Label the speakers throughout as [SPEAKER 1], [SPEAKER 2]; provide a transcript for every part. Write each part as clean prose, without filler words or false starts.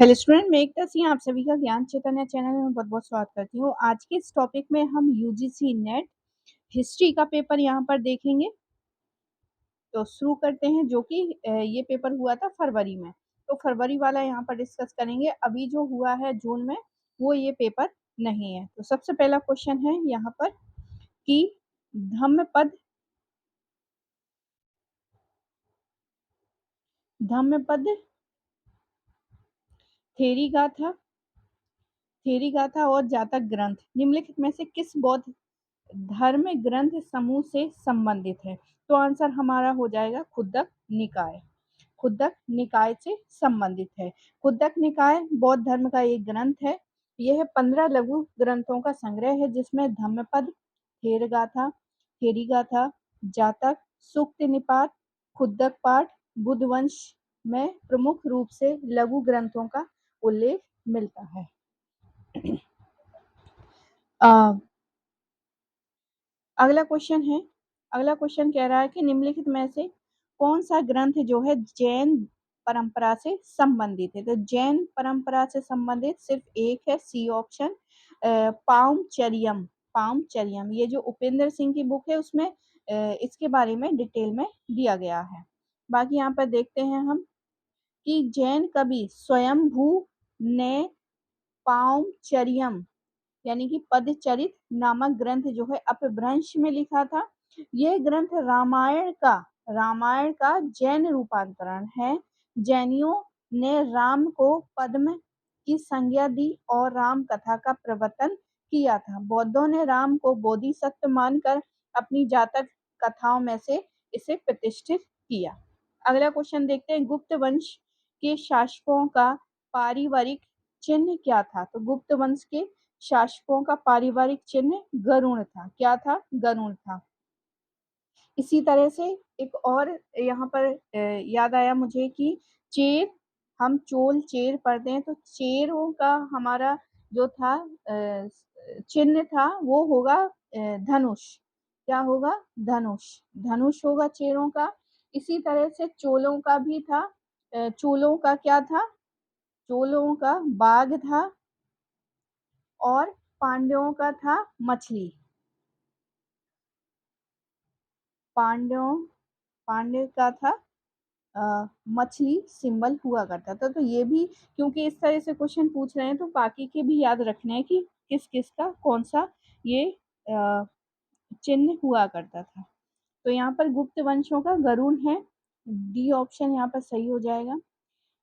[SPEAKER 1] Hello student, मैं एकता सिंह आप सभी का ज्ञान चैतन्य चैनल में बहुत-बहुत स्वागत करती हूँ। आज के इस टॉपिक में हम यूजीसी नेट हिस्ट्री का पेपर यहाँ पर देखेंगे। तो शुरू करते हैं, जो कि ये पेपर हुआ था फरवरी में। तो फरवरी वाला यहाँ पर डिस्कस करेंगे। अभी जो हुआ है जून में, वो ये पेपर नहीं है। तो सबसे पहला क्वेश्चन है यहाँ पर कि धम्मपद थेरी गाथा और जातक ग्रंथ निम्नलिखित में से किस बौद्ध धर्म ग्रंथ समूह से संबंधित है? तो आंसर हमारा हो जाएगा खुद्दक निकाय। खुद्दक निकाय से संबंधित है। खुद्दक निकाय बौद्ध धर्म का एक ग्रंथ है। यह 15 लघु ग्रंथों का संग्रह है, जिसमें धम्मपद, थेरगाथा, थेरीगाथा, जातक, सूक्त निपात, खुद्दक पाठ, बुद्ध वंश में प्रमुख रूप से लघु ग्रंथों का उल्लेख मिलता है। अगला क्वेश्चन कह रहा है कि निम्नलिखित में से कौन सा ग्रंथ जो है जैन परंपरा से संबंधित है? तो जैन परंपरा से संबंधित सिर्फ एक है, सी ऑप्शन, पाउमचरियम। ये जो उपेंद्र सिंह की बुक है, उसमें इसके बारे में डिटेल में दिया गया है। बाकी यहाँ पर देखते हैं हम कि जैन कवि स्वयंभू ने पाउमचरियम यानी कि पदचरित नामक ग्रंथ जो है अपभ्रंश में लिखा था। यह ग्रंथ रामायण का जैन रूपांतरण है। जैनियों ने राम को पद्म की संज्ञा दी और राम कथा का प्रवर्तन किया था। बौद्धों ने राम को बोधिसत्व मानकर अपनी जातक कथाओं में से इसे प्रतिष्ठित किया। अगला क्वेश्चन देखते हैं, गुप्त वंश के शासकों का पारिवारिक चिन्ह क्या था? तो गुप्त वंश के शासकों का पारिवारिक चिन्ह गरुण था। क्या था? गरुण था। इसी तरह से एक और यहाँ पर याद आया मुझे कि चेर, हम चोल चेर पढ़ते हैं, तो चेरों का हमारा जो था चिन्ह था वो होगा धनुष। क्या होगा? धनुष। धनुष होगा चेरों का। इसी तरह से चोलों का भी था। चोलों का क्या था? चोलों का बाघ था और पांड्यों का था मछली। पांड्य का था मछली सिंबल हुआ करता था। तो ये भी, क्योंकि इस तरह से क्वेश्चन पूछ रहे हैं, तो बाकी के भी याद रखने हैं कि किस किस का कौन सा ये चिन्ह हुआ करता था। तो यहाँ पर गुप्त वंशों का गरुड़ है, डी ऑप्शन यहाँ पर सही हो जाएगा।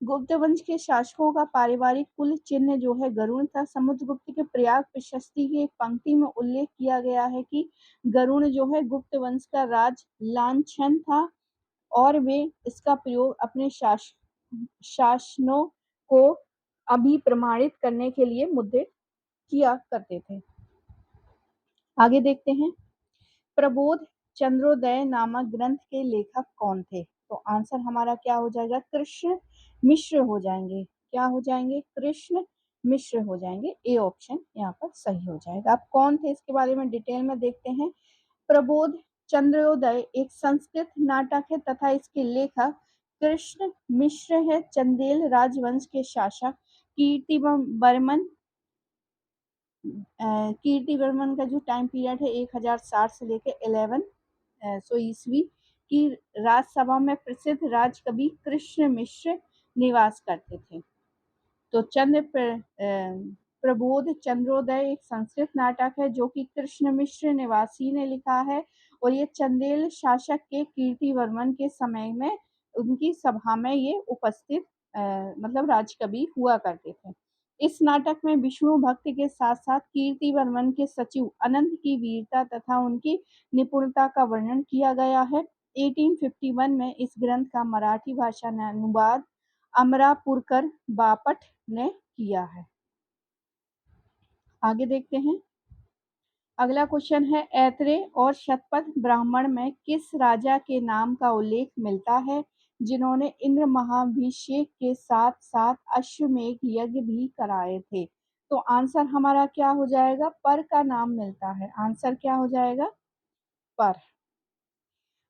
[SPEAKER 1] गुप्त वंश के शासकों का पारिवारिक कुल चिन्ह जो है गरुड़ था। समुद्रगुप्त के प्रयाग प्रशस्ति की एक पंक्ति में उल्लेख किया गया है कि गरुड़ जो है गुप्त वंश का राज लांछन था और वे इसका प्रयोग अपने शासनों को अभिप्रमाणित करने के लिए मुद्रित किया करते थे। आगे देखते हैं, प्रबोध चंद्रोदय नामक ग्रंथ के लेखक कौन थे? तो आंसर हमारा क्या हो जाएगा? कृष्ण मिश्र हो जाएंगे। क्या हो जाएंगे? कृष्ण मिश्र हो जाएंगे। ए ऑप्शन यहाँ पर सही हो जाएगा। अब कौन थे इसके बारे में डिटेल में देखते हैं। प्रबोध चंद्रोदय एक संस्कृत नाटक है तथा इसके लेखक कृष्ण मिश्र है। चंदेल राजवंश के शासक कीर्तिवर्मन कीर्तिवर्मन का जो टाइम पीरियड है 1060 से लेकर 1100 ईस्वी की राजसभा में प्रसिद्ध राजकवि कृष्ण मिश्र निवास करते थे। तो प्रबोध चंद्रोदय एक संस्कृत नाटक है जो कि कृष्ण मिश्र निवासी ने लिखा है और ये चंदेल शासक के कीर्तिवर्मन के समय में उनकी सभा में ये उपस्थित मतलब राजकवि हुआ करते थे। इस नाटक में विष्णु भक्त के साथ साथ कीर्तिवर्मन के सचिव अनंत की वीरता तथा उनकी निपुणता का वर्णन किया गया है। 1851 में इस ग्रंथ का मराठी भाषा में अनुवाद अमरापुरकर बापट ने किया है। आगे देखते हैं, अगला क्वेश्चन है, ऐत्रेय और शतपथ ब्राह्मण में किस राजा के नाम का उल्लेख मिलता है जिन्होंने इंद्र महाभिषेक के साथ साथ अश्वमेध यज्ञ भी कराए थे? तो आंसर हमारा क्या हो जाएगा? पर का नाम मिलता है। आंसर क्या हो जाएगा? पर।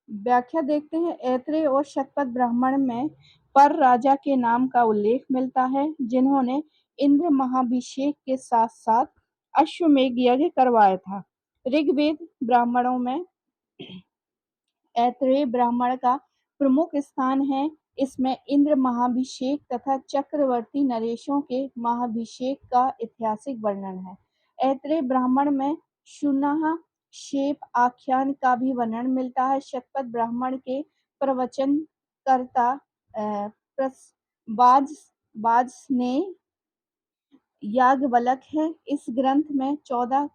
[SPEAKER 1] व्याख्या देखते हैं। ऐत्रेय और शतपथ ब्राह्मण में पर राजा के नाम का उल्लेख मिलता है, जिन्होंने इंद्र महाभिषेक के साथ साथ अश्वमेध यज्ञ करवाया था। ऋग्वेद ब्राह्मणों में ऐत्रेय ब्राह्मण का प्रमुख स्थान है। इसमें इंद्र महाभिषेक तथा चक्रवर्ती नरेशों के महाभिषेक का ऐतिहासिक वर्णन है। ऐत्रेय ब्राह्मण में सुनह शेप आख्यान का भी वर्णन मिलता है। शतपथ ब्राह्मण के प्रवचनकर्ता बाज बाज ने याज्ञवल्क है। इस ग्रंथ में 14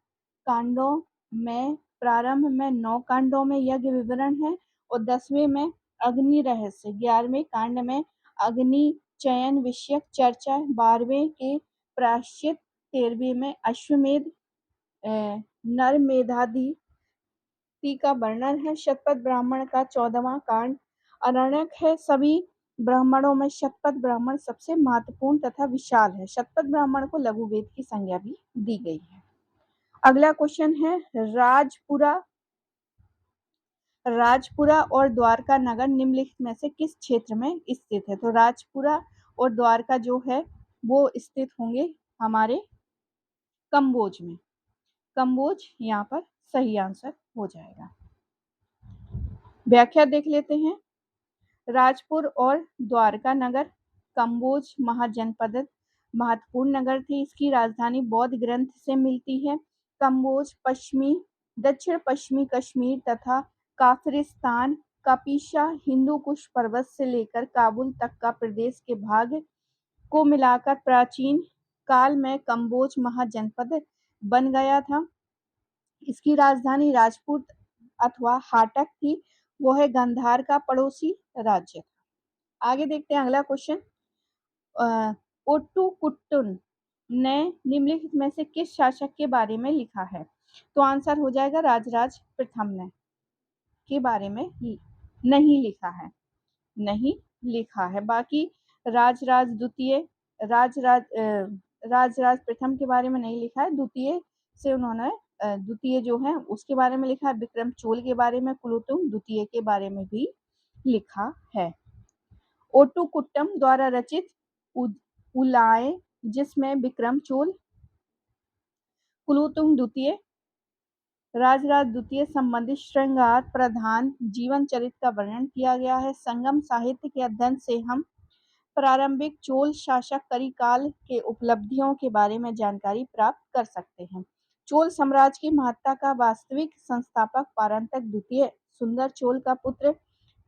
[SPEAKER 1] कांडों में प्रारंभ में 9 कांडों में यज्ञ विवरण है और 10वें में अग्नि रहस्य, 11वें कांड में अग्नि चयन विषयक चर्चा, 12वें के प्रायश्चित, 13वें में अश्वमेध नरमेधादि का वर्णन है। शतपथ ब्राह्मण का 14वां कांड अरण्यक है। सभी ब्राह्मणों में शतपथ ब्राह्मण सबसे महत्वपूर्ण तथा विशाल है। शतपथ ब्राह्मण को लघु वेद की संज्ञा भी दी गई है। अगला क्वेश्चन है, राजपुरा और द्वारका नगर निम्नलिखित में से किस क्षेत्र में स्थित है? तो राजपुरा और द्वारका जो है वो स्थित होंगे हमारे कम्बोज में। कम्बोज यहाँ पर सही आंसर हो जाएगा। व्याख्या देख लेते हैं। राजपुर और द्वारका नगर कम्बोज महाजनपद महत्वपूर्ण नगर थे। इसकी राजधानी बौद्ध ग्रंथ से मिलती है। कम्बोज दक्षिण पश्चिमी कश्मीर तथा काफिरिस्तान कपीशा हिंदू कुश पर्वत से लेकर काबुल तक का प्रदेश के भाग को मिलाकर प्राचीन काल में कम्बोज महाजनपद बन गया था। इसकी राजधानी राजपुर अथवा हाटक थी। वो है गांधार का पड़ोसी राज्य। आगे देखते हैं अगला क्वेश्चन। ओट्टुकुट्टन ने निम्नलिखित में से किस शासक के बारे में लिखा है? तो आंसर हो जाएगा राजराज प्रथम ने के बारे में नहीं लिखा है, नहीं लिखा है। बाकी राजराज द्वितीय राजराज प्रथम के बारे में नहीं लिखा है। द्वितीय से उन्होंने द्वितीय जो है उसके बारे में लिखा है। विक्रम चोल के बारे में, कुलोत्तुंग द्वितीय के बारे में भी लिखा है। ओट्टुकुट्टम द्वारा रचित उलाय, जिसमें विक्रम चोल, कुलोत्तुंग द्वितीय, राजराज द्वितीय संबंधित श्रृंगार प्रधान जीवन चरित्र का वर्णन किया गया है। संगम साहित्य के अध्ययन से हम प्रारंभिक चोल शासक करिकाल के उपलब्धियों के बारे में जानकारी प्राप्त कर सकते हैं। चोल साम्राज्य की महत्ता का वास्तविक संस्थापक परांतक द्वितीय सुंदर चोल का पुत्र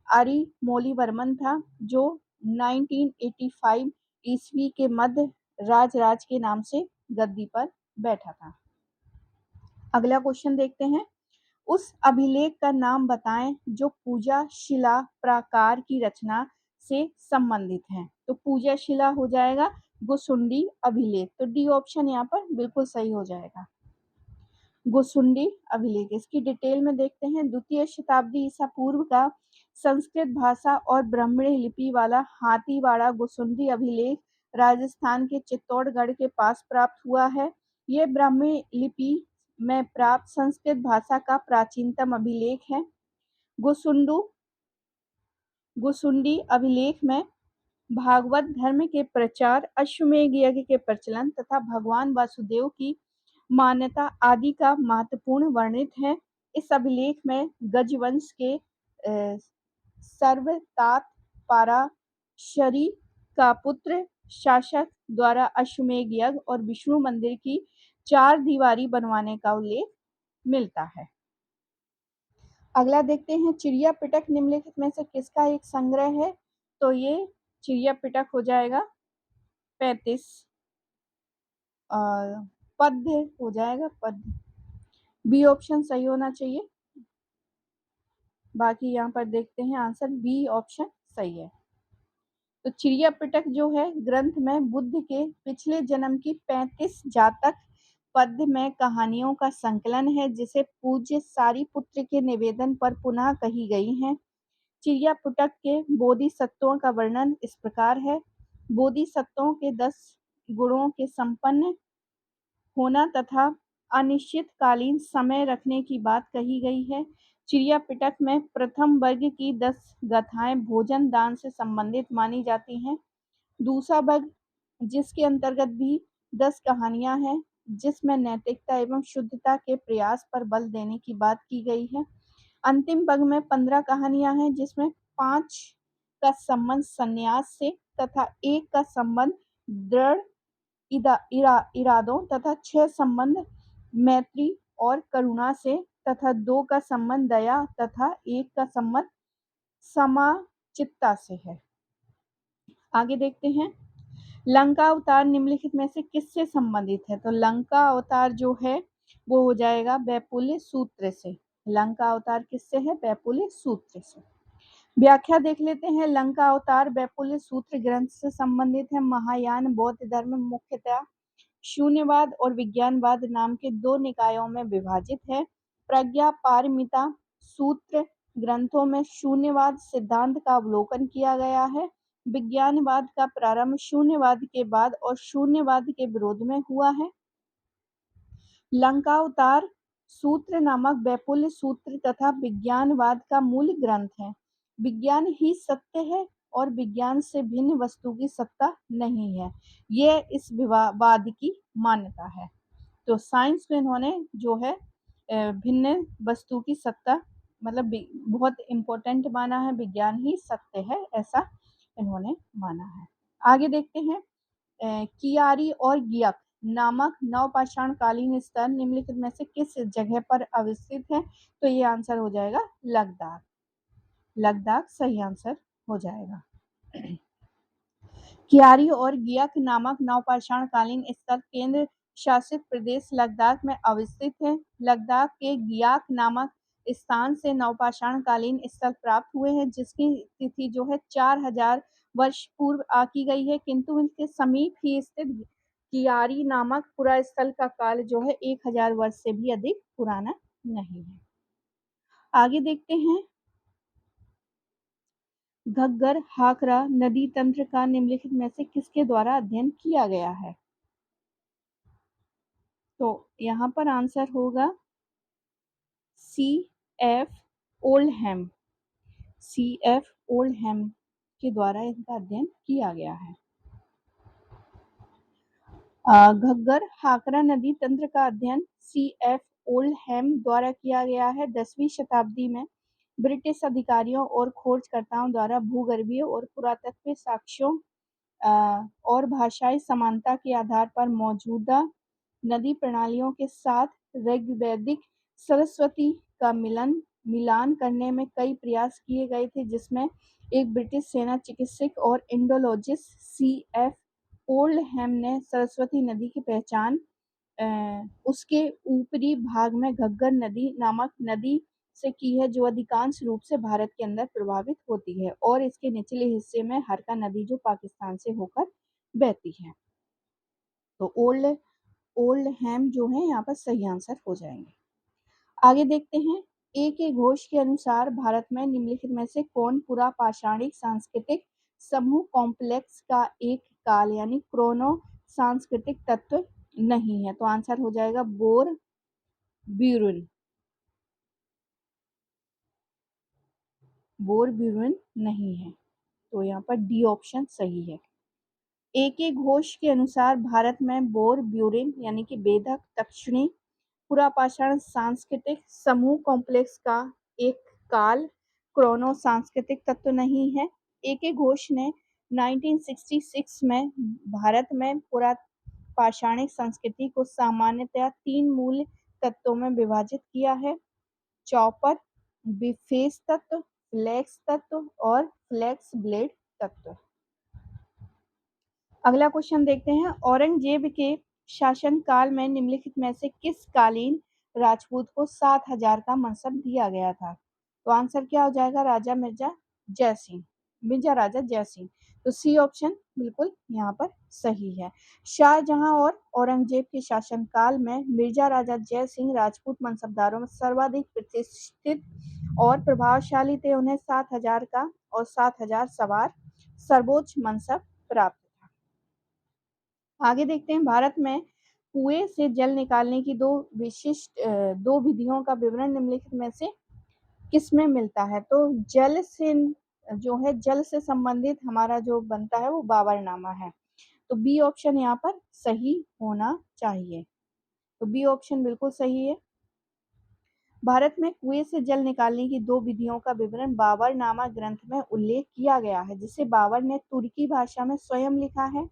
[SPEAKER 1] अरिमोलीवर्मन था, जो 1985 ईस्वी के मध्य राजराज के नाम से गद्दी पर बैठा था। अगला क्वेश्चन देखते हैं। उस अभिलेख का नाम बताएं जो पूजा शिला प्राकार की रचना से संबंधित है। तो पूजा शिला हो जाएगा गुसुंडी अभिलेख। तो डी ऑप्शन यहाँ पर बिल्कुल सही हो जाएगा, गुसुंडी अभिलेख। इसकी डिटेल में देखते हैं। द्वितीय शताब्दी ईसा पूर्व का संस्कृत भाषा और ब्राह्मणी लिपि वाला हाथीवाड़ा गुसुंडी अभिलेख राजस्थान के चित्तौड़गढ़ के पास प्राप्त हुआ है। ये ब्राह्मणी लिपि में प्राप्त संस्कृत भाषा का प्राचीनतम अभिलेख है। गुसुंडी अभिलेख में भागवत धर्म के प्रचार, अश्वमेध यज्ञ के प्रचलन तथा भगवान वासुदेव की मान्यता आदि का महत्वपूर्ण वर्णित है। इस अभिलेख में गजवंश के सर्वतात पराशरी का पुत्र शासक द्वारा अश्वमेध यज्ञ और विष्णु मंदिर की 4 दीवारी बनवाने का उल्लेख मिलता है। अगला देखते हैं। चिड़िया पिटक निम्नलिखित में से किसका एक संग्रह है? तो ये चिड़िया पिटक हो जाएगा 35 पद्य हो जाएगा, पद्य। बी ऑप्शन सही होना चाहिए। बाकी यहाँ पर देखते हैं आंसर बी ऑप्शन सही है। तो चिड़िया पिटक जो है ग्रंथ में बुद्ध के पिछले जन्म की 35 जातक पद्य में कहानियों का संकलन है, जिसे पूज्य सारिपुत्र के निवेदन पर पुनः कही गई हैं। चिड़िया पिटक के बोधिसत्वों का वर्णन इस प्रकार है। बोधिसत्वों के 10 गुणों के संपन्न होना तथा अनिश्चितकालीन समय रखने की बात कही गई है। चिड़िया पिटक में प्रथम वर्ग की 10 गाथाएं भोजन दान से संबंधित मानी जाती हैं। दूसरा वर्ग जिसके अंतर्गत भी 10 कहानियां हैं जिसमें नैतिकता एवं शुद्धता के प्रयास पर बल देने की बात की गई है। अंतिम वर्ग में 15 कहानियां हैं जिसमें 5 का संबंध संन्यास से तथा 1 का संबंध दृढ़ इरादों तथा 6 संबंध मैत्री और करुणा से तथा 2 का संबंध दया तथा 1 का संबंध समाचित्ता से है। आगे देखते हैं, लंका अवतार निम्नलिखित में से किससे संबंधित है? तो लंका अवतार जो है वो हो जाएगा वैपुल्य सूत्र से। लंका अवतार किससे है? वैपुल्य सूत्र से। व्याख्या देख लेते हैं। लंका अवतार वैपुल्य सूत्र ग्रंथ से संबंधित है। महायान बौद्ध धर्म मुख्यतः शून्यवाद और विज्ञानवाद नाम के 2 निकायों में विभाजित है। प्रज्ञा पारमिता सूत्र ग्रंथों में शून्यवाद सिद्धांत का अवलोकन किया गया है। विज्ञानवाद का प्रारंभ शून्यवाद के बाद और शून्यवाद के विरोध में हुआ है। लंकावतार सूत्र नामक वैपुल्य सूत्र तथा विज्ञानवाद का मूल ग्रंथ है। विज्ञान ही सत्य है और विज्ञान से भिन्न वस्तु की सत्ता नहीं है, यह इस वाद की मान्यता है। तो साइंस में इन्होंने जो है भिन्न वस्तु की सत्ता मतलब बहुत इम्पोर्टेंट माना है, विज्ञान ही सत्य है ऐसा इन्होंने माना है। आगे देखते हैं, कियारी और गियक नामक नवपाषाण कालीन स्तर निम्नलिखित में से किस जगह पर अवस्थित है? तो ये आंसर हो जाएगा लद्दाख। लद्दाख सही आंसर हो जाएगा। कियारी और गियक नामक नवपाषाण कालीन स्तर केंद्र शासित प्रदेश लद्दाख में अवस्थित है। लद्दाख के गियाक नामक स्थान से नवपाषाण कालीन स्थल प्राप्त हुए हैं जिसकी तिथि जो है 4000 वर्ष पूर्व आकी गई है, किंतु इनके समीप ही स्थित कियारी नामक पुरा स्थल का काल जो है 1000 वर्ष से भी अधिक पुराना नहीं है। आगे देखते हैं, घग्गर हाकरा नदी तंत्र का निम्नलिखित में से किसके द्वारा अध्ययन किया गया है? तो यहाँ पर आंसर होगा C.F. ओल्डहैम। C.F. ओल्डहैम के द्वारा इनका अध्ययन किया गया है। घग्गर हाकरा नदी तंत्र का अध्ययन C.F. ओल्डहैम द्वारा किया गया है। 10वीं शताब्दी में ब्रिटिश अधिकारियों और खोजकर्ताओं द्वारा भूगर्भीय और पुरातत्वीय साक्ष्यों और भाषाई समानता के आधार पर मौजूदा नदी प्रणालियों के साथ ऋग्वैदिक सरस्वती का मिलान करने में कई प्रयास किए गए थे, जिसमें एक ब्रिटिश सेना चिकित्सक और इंडोलॉजिस्ट C.F. ओल्डहैम ने सरस्वती नदी की पहचान उसके ऊपरी भाग में घग्गर नदी नामक नदी से की है, जो अधिकांश रूप से भारत के अंदर प्रभावित होती है, और इसके निचले हिस्से में हरका नदी जो पाकिस्तान से होकर बहती है। तो ओल्डहैम जो है यहाँ पर सही आंसर हो जाएंगे। आगे देखते हैं, A.K. घोष के अनुसार भारत में निम्नलिखित में से कौन पूरा पाषाणिक सांस्कृतिक समूह कॉम्प्लेक्स का एक काल यानी क्रोनो सांस्कृतिक तत्व नहीं है? तो आंसर हो जाएगा बोर ब्यूरन। बोर ब्यूरन नहीं है, तो यहाँ पर डी ऑप्शन सही है। A.K. घोष के अनुसार भारत में बोर ब्यूरिन यानी कि बेधक दक्षिणी पुरापाषाण सांस्कृतिक समूह कॉम्प्लेक्स का एक काल क्रोनो सांस्कृतिक तत्व नहीं है। A.K. घोष ने 1966 में भारत में पुरापाषाणिक संस्कृति को सामान्यतया 3 मूल तत्वों में विभाजित किया है: चॉपर, बिफेस तत्व, फ्लेक्स तत्व और फ्लेक्स ब्लेड तत्व। अगला क्वेश्चन देखते हैं, औरंगजेब के शासनकाल में निम्नलिखित में से किस कालीन राजपूत को 7000 का मनसब दिया गया था? तो आंसर क्या हो जाएगा? मिर्जा राजा जय सिंह। तो सी ऑप्शन बिल्कुल यहाँ पर सही है। शाहजहां और औरंगजेब के शासनकाल में मिर्जा राजा जय सिंह राजपूत मनसबदारों में सर्वाधिक प्रतिष्ठित और प्रभावशाली थे। उन्हें 7000 का और 7000 सवार सर्वोच्च मनसब प्राप्त। आगे देखते हैं, भारत में कुएं से जल निकालने की दो विधियों का विवरण निम्नलिखित में से किसमें मिलता है? तो जल से जो है जल से संबंधित हमारा जो बनता है वो बाबरनामा है। तो बी ऑप्शन यहाँ पर सही होना चाहिए। तो बी ऑप्शन बिल्कुल सही है। भारत में कुएं से जल निकालने की 2 विधियों का विवरण बाबरनामा ग्रंथ में उल्लेख किया गया है, जिसे बाबर ने तुर्की भाषा में स्वयं लिखा है,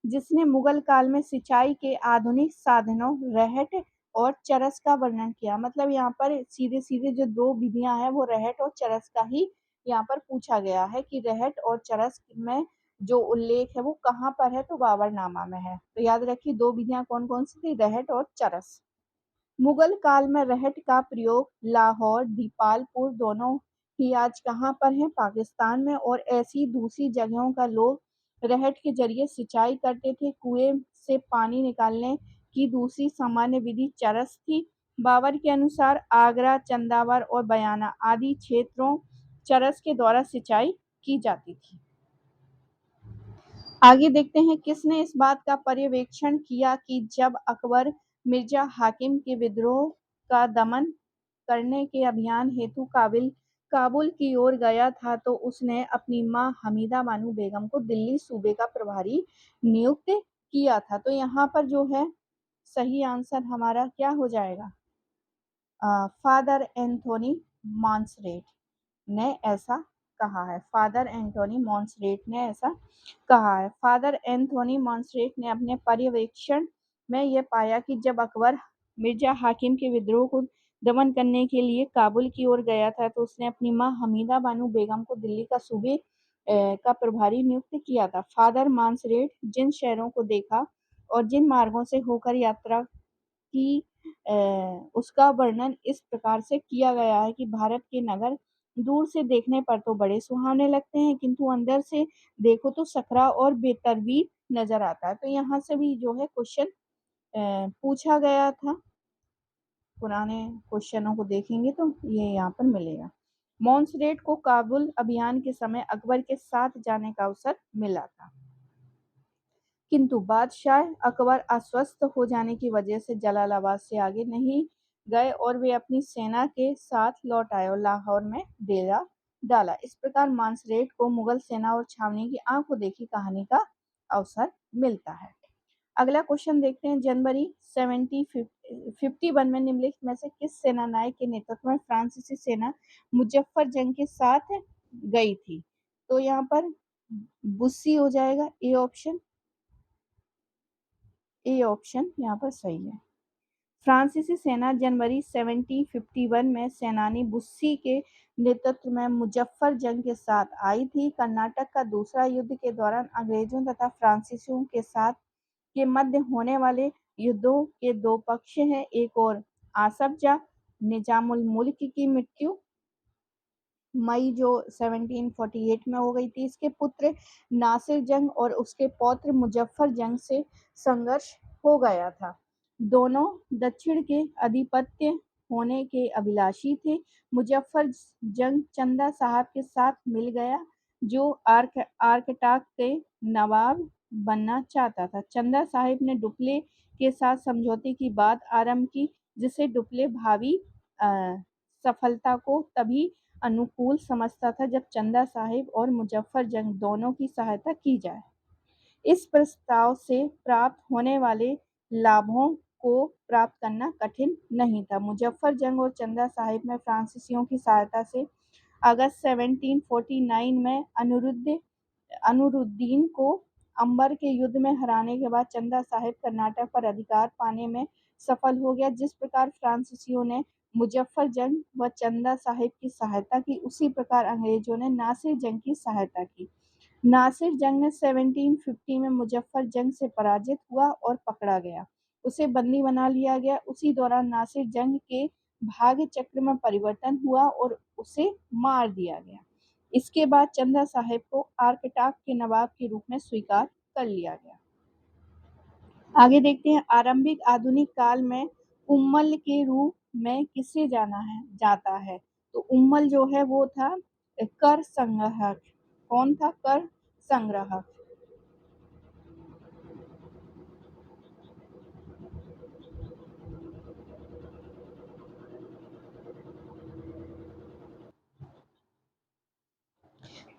[SPEAKER 1] जिसने मुगल काल में सिंचाई के आधुनिक साधनों रहट और चरस का वर्णन किया। मतलब यहाँ पर सीधे-सीधे जो 2 विधियां हैं वो रहट और चरस का ही यहाँ पर पूछा गया है कि रहट और चरस में जो उल्लेख है वो कहाँ पर है, तो बाबरनामा में है। तो याद रखिए 2 विधियां कौन-कौन सी थी, रहट और चरस। मुगल काल में रहट का प्रयोग लाहौर, दीपालपुर दोनों ही आज कहाँ पर है, पाकिस्तान में, और ऐसी दूसरी जगहों का लोग रहट के जरिए सिंचाई करते थे। कुएं से पानी निकालने की दूसरी सामान्य विधि चरस थी। बाबर के अनुसार आगरा, चंदावर और बयाना आदि क्षेत्रों चरस के द्वारा सिंचाई की जाती थी। आगे देखते हैं किसने इस बात का पर्यवेक्षण किया कि जब अकबर मिर्जा हाकिम के विद्रोह का दमन करने के अभियान हेतु काबुल की ओर गया था, तो उसने अपनी मां हमीदा बानो बेगम को दिल्ली सूबे का प्रभारी नियुक्त किया था। तो यहाँ पर जो है सही आंसर हमारा क्या हो जाएगा, फादर एंथोनी मॉन्सरेट ने ऐसा कहा है। फादर एंथोनी मॉन्सरेट ने ऐसा कहा है। फादर एंथोनी मॉन्सरेट ने अपने पर्यवेक्षण में यह पाया कि जब अकबर मिर्जा हाकिम के विद्रोह को दमन करने के लिए काबुल की ओर गया था, तो उसने अपनी मां हमीदा बानो बेगम को दिल्ली का सूबे का प्रभारी नियुक्त किया था। फादर मॉन्सरेट जिन शहरों को देखा और जिन मार्गों से होकर यात्रा की उसका वर्णन इस प्रकार से किया गया है कि भारत के नगर दूर से देखने पर तो बड़े सुहावने लगते हैं, किंतु अंदर से देखो तो सकरा और बेतरतीब नजर आता है। तो यहाँ से भी जो है क्वेश्चन पूछा गया था। पुराने क्वेश्चनों को देखेंगे तो ये यहाँ पर मिलेगा। मॉन्सरेट को काबुल अभियान के समय अकबर के साथ जाने का अवसर मिला था, किंतु बादशाह अकबर अस्वस्थ हो जाने की वजह से जलालाबाद से आगे नहीं गए और वे अपनी सेना के साथ लौट आए और लाहौर में डेरा डाला। इस प्रकार मांसरेट को मुगल सेना और छावनी की आंखों देखी कहानी का अवसर मिलता है। अगला क्वेश्चन देखते हैं। जनवरी 1751 में निम्नलिखित में से किस सेनानायक के नेतृत्व में फ्रांसीसी सेना मुजफ्फर जंग के साथ गई थी? तो यहाँ पर बुस्सी हो जाएगा ए ऑप्शन। ए ऑप्शन यहाँ पर सही है। फ्रांसीसी सेना जनवरी 1751 में सेनानी बुस्सी के नेतृत्व में मुजफ्फर जंग के साथ आई थी। कर्नाटक का दूसरा युद्ध के दौरान अंग्रेजों तथा फ्रांसीसियों के साथ के मध्य होने वाले युद्धों के 2 पक्ष हैं। एक और आसफ जाह निजामुल मुल्क की मृत्यु मई जो 1748 में हो गई थी। इसके पुत्र नासिर जंग और उसके पौत्र मुजफ्फर जंग से संघर्ष हो गया था। दोनों दक्षिण के आधिपत्य होने के अभिलाषी थे। मुजफ्फर जंग चंदा साहब के साथ मिल गया, जो आर्कटाक के नवाब बनना चाहता था। चंदा साहिब ने डुप्ले के साथ समझौते की बात आरंभ की, जिसे डुप्ले भावी सफलता को तभी अनुकूल समझता था जब चंदा साहिब और मुजफ्फर जंग दोनों की सहायता की जाए। इस प्रस्ताव से प्राप्त होने वाले लाभों को प्राप्त करना कठिन नहीं था। मुजफ्फर जंग और चंदा साहिब में फ्रांसीसियों की सहायता से अगस्त 1749 में अनूरुद्दीन को अंबर के युद्ध में हराने के बाद चंदा साहिब कर्नाटक पर अधिकार पाने में सफल हो गया। जिस प्रकार फ्रांसीसियों ने मुजफ्फर जंग व चंदा साहिब की सहायता की, उसी प्रकार अंग्रेजों ने नासिर जंग की सहायता की। नासिर जंग ने 1750 में मुजफ्फर जंग से पराजित हुआ और पकड़ा गया। उसे बंदी बना लिया गया। उसी दौरान नासिर जंग के भाग्य चक्र में परिवर्तन हुआ और उसे मार दिया गया। इसके बाद चंदा साहिब को आर्कटाक के नवाब के रूप में स्वीकार कर लिया गया। आगे देखते हैं। आरंभिक आधुनिक काल में उम्मल के रूप में किसे जाता है? तो उम्मल जो है वो था कर संग्रहक। कौन था? कर संग्रहक।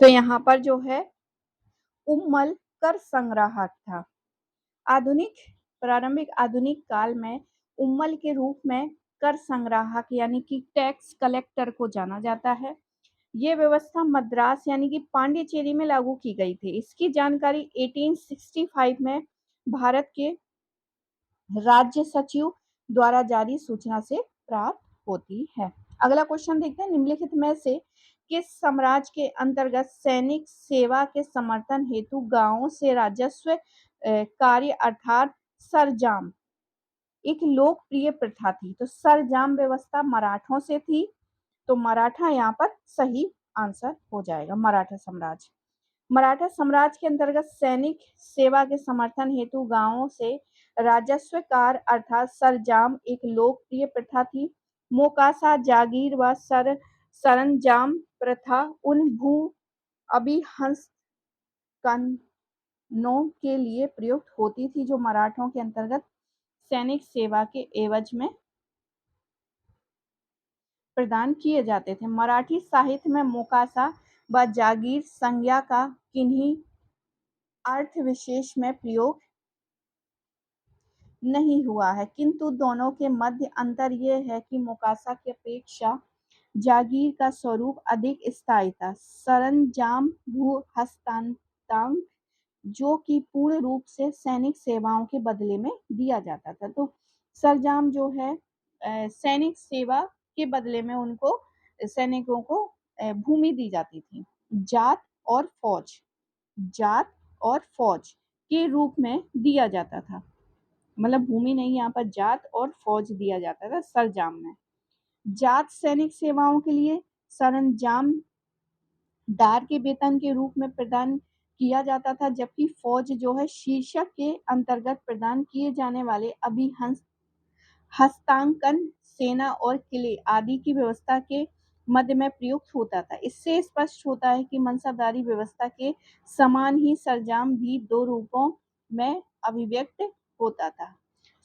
[SPEAKER 1] तो यहाँ पर जो है उम्मल कर संग्राहक था। आधुनिक प्रारंभिक आधुनिक काल में उम्मल के रूप में कर संग्राहक यानी कि टैक्स कलेक्टर को जाना जाता है। ये व्यवस्था मद्रास यानी कि पांडिचेरी में लागू की गई थी। इसकी जानकारी 1865 में भारत के राज्य सचिव द्वारा जारी सूचना से प्राप्त होती है। अगला क्वेश्चन देखते हैं, निम्नलिखित में से किस साम्राज्य के अंतर्गत सैनिक सेवा के समर्थन हेतु गांवों से राजस्व कार्य अर्थात सरजाम एक लोकप्रिय प्रथा थी? तो सरजाम व्यवस्था मराठों से थी, तो मराठा यहाँ पर सही आंसर हो जाएगा, मराठा साम्राज्य। मराठा साम्राज्य के अंतर्गत सैनिक सेवा के समर्थन हेतु गांवों से राजस्व कार अर्थात सरंजाम एक लोकप्रिय प्रथा थी। मोकासा जागीर व सरंजाम प्रथा उन भू अभिहस्तांकनों के लिए प्रयुक्त होती थी जो मराठों के अंतर्गत सैनिक सेवा के एवज में प्रदान किए जाते थे। मराठी साहित्य में मोकासा व जागीर संज्ञा का किन्हीं अर्थ विशेष में प्रयोग नहीं हुआ है, किंतु दोनों के मध्य अंतर यह है कि मोकासा की अपेक्षा जागीर का स्वरूप अधिक स्थायी था। सरंजाम भू हस्तांतरण जो कि पूर्ण रूप से सैनिक सेवाओं के बदले में दिया जाता था। तो सरंजाम जो है सैनिक सेवा के बदले में उनको सैनिकों को भूमि दी जाती थी। जात और फौज जात और फौज के रूप में दिया जाता था, मतलब भूमि नहीं, यहाँ पर जात और फौज दिया जाता था सरंजाम में। जात सैनिक सेवाओं के लिए सरंजाम दार के वेतन के रूप में प्रदान किया जाता था, जबकि फौज जो है शीर्षक के अंतर्गत प्रदान किए जाने वाले हस्तांकन सेना और किले आदि की व्यवस्था के मध्य में प्रयुक्त होता था। इससे स्पष्ट होता है कि मनसबदारी व्यवस्था के समान ही सरंजाम भी दो रूपों में अभिव्यक्त होता था।